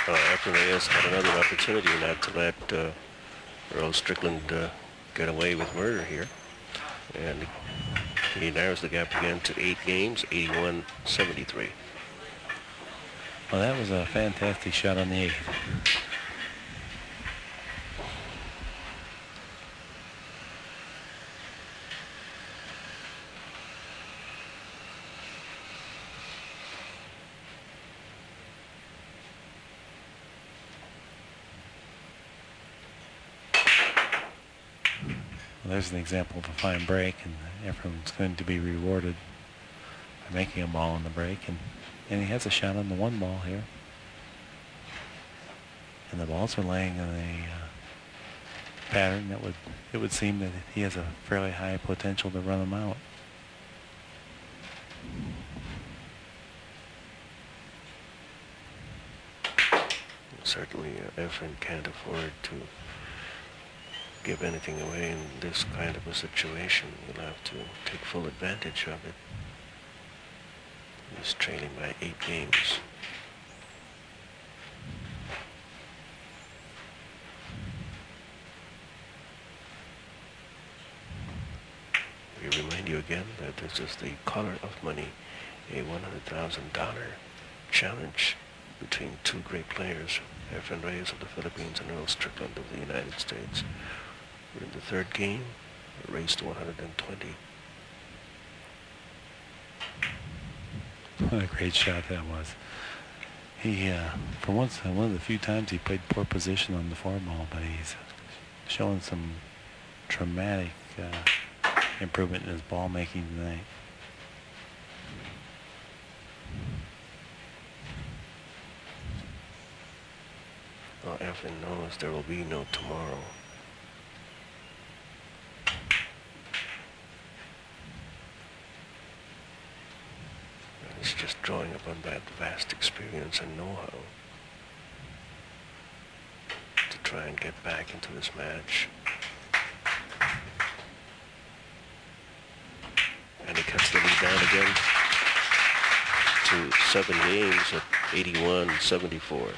Efren Reyes had another opportunity not to let Earl Strickland get away with murder here. And he narrows the gap again to 8 games, 81-73. Well, that was a fantastic shot on the 8th. There's an example of a fine break, and Efren's going to be rewarded by making a ball on the break, and he has a shot on the 1 ball here. And the balls are laying in a pattern that it would seem that he has a fairly high potential to run them out. Certainly, Efren can't afford to give anything away in this kind of a situation. You'll have to take full advantage of it. He's trailing by 8 games. We remind you again that this is the Color of Money, a $100,000 challenge between 2 great players, Efren Reyes of the Philippines and Earl Strickland of the United States. We're in the 3rd game, a race to 120. What a great shot that was. He, for once, one of the few times he played poor position on the 4 ball, but he's showing some dramatic improvement in his ball making tonight. Well, Efren knows there will be no tomorrow. He's just drawing upon that vast experience and know-how to try and get back into this match. And he cuts the lead down again to 7 games at 81-74.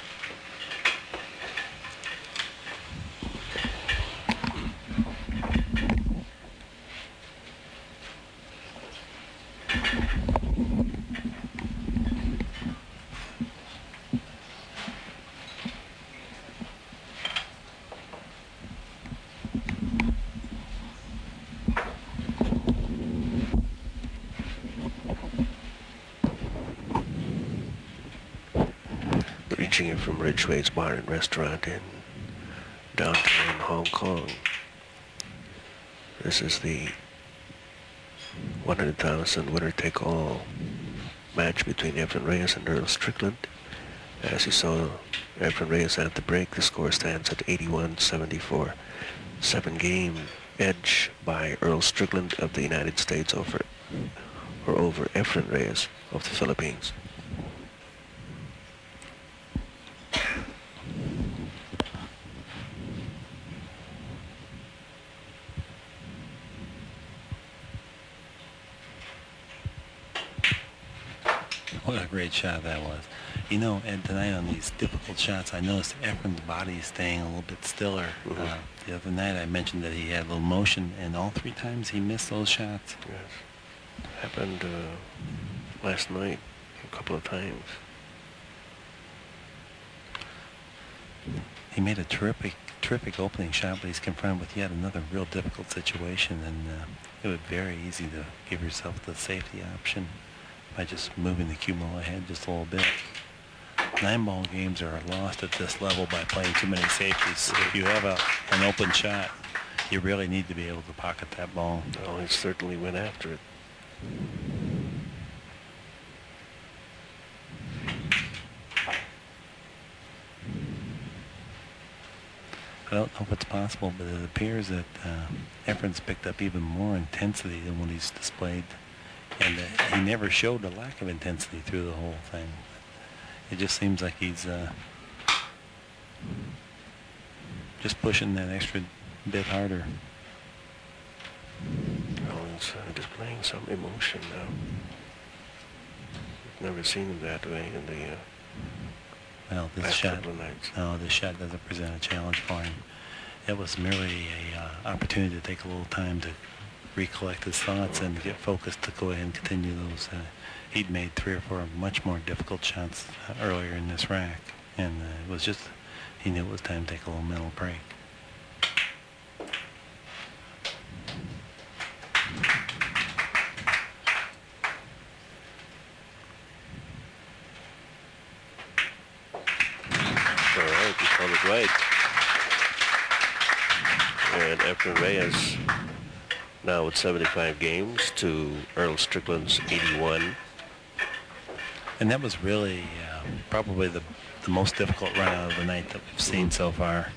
Reaching it from Ridgeway's Bar and Restaurant in downtown Hong Kong. This is the 100,000 winner-take-all match between Efren Reyes and Earl Strickland. As you saw Efren Reyes at the break, the score stands at 81-74. 7-game edge by Earl Strickland of the United States over Efren Reyes of the Philippines. What a great shot that was. You know, and tonight on these difficult shots, I noticed Efren's body is staying a little bit stiller. The other night I mentioned that he had a little motion, and all 3 times he missed those shots. Yes. Happened last night a couple of times. He made a terrific opening shot, but he's confronted with yet another real difficult situation, and it would be very easy to give yourself the safety option by just moving the cue ball ahead just a little bit. 9-ball games are lost at this level by playing too many safeties. If you have an open shot, you really need to be able to pocket that ball. Well, he certainly went after it. I don't know if it's possible, but it appears that Efren's picked up even more intensity than what he's displayed. And he never showed a lack of intensity through the whole thing. It just seems like he's just pushing that extra bit harder. Well, he's displaying some emotion now. We've never seen him that way in the Well, this past shot, couple of nights. no, this shot doesn't present a challenge for him. It was merely a opportunity to take a little time to recollect his thoughts and get focused to go ahead and continue those. He'd made 3 or 4 much more difficult shots earlier in this rack, and it was just, he knew it was time to take a little mental break. All right, he called it right. And Efren Reyes now with 75 games to Earl Strickland's 81. And that was really probably the most difficult run out of the night that we've seen so far.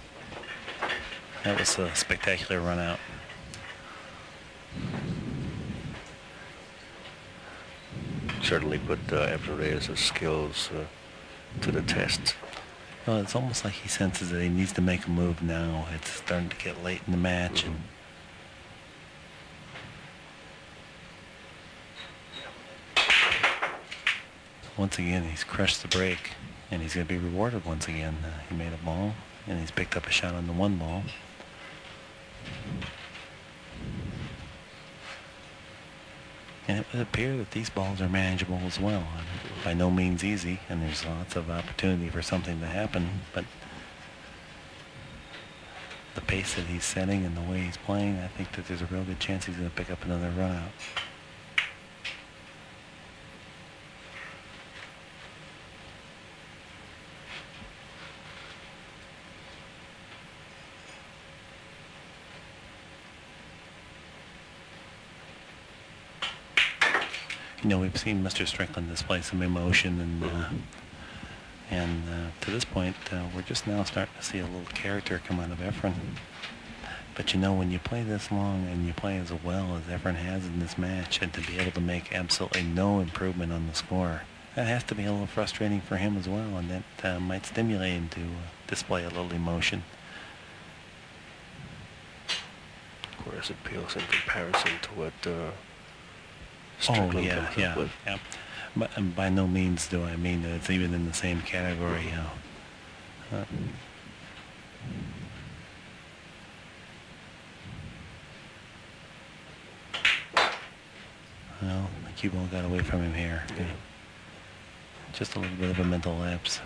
That was a spectacular run out. Certainly put Efren Reyes' skills to the test. Well, it's almost like he senses that he needs to make a move now. It's starting to get late in the match, and once again he's crushed the break, and he's going to be rewarded once again. He made a ball, and he's picked up a shot on the 1 ball. And it would appear that these balls are manageable as well. By no means easy, and there's lots of opportunity for something to happen, but the pace that he's setting and the way he's playing, I think that there's a real good chance he's going to pick up another run out. You know, we've seen Mr. Strickland display some emotion, and to this point, we're just now starting to see a little character come out of Efren. But you know, when you play this long and you play as well as Efren has in this match, and to be able to make absolutely no improvement on the score, that has to be a little frustrating for him as well, and that might stimulate him to display a little emotion. Of course, it pales in comparison to what Strickland comes up with. Yeah. But by no means do I mean that it's even in the same category. Well, the cue ball got away from him here. Yeah. Just a little bit of a mental lapse.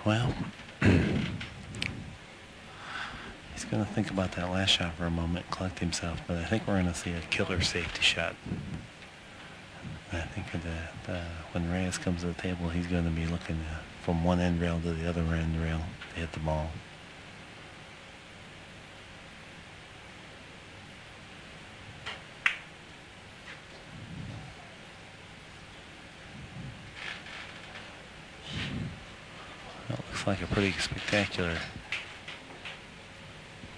Well, he's going to think about that last shot for a moment, collect himself, but I think we're going to see a killer safety shot. I think that when Reyes comes to the table, he's going to be looking from one end rail to the other end rail to hit the ball. Well, it looks like a pretty spectacular.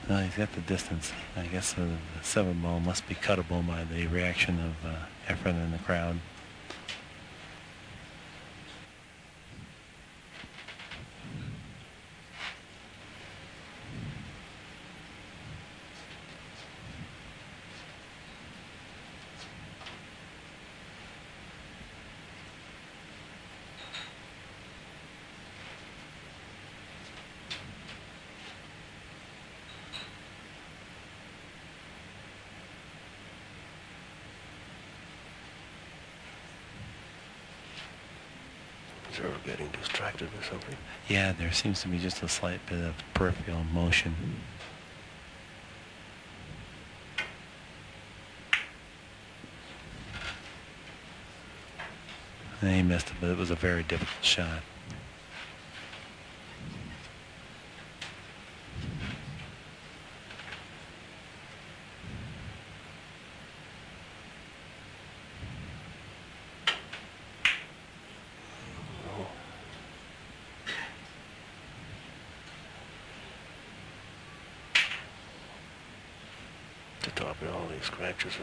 Well, he's got the distance. I guess the 7 ball must be cuttable by the reaction of Efren in the crowd. Is Earl getting distracted or something? Yeah, there seems to be just a slight bit of peripheral motion. And he missed it, but it was a very difficult shot. To top of all these scratches.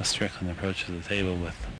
Strickland approaches the table with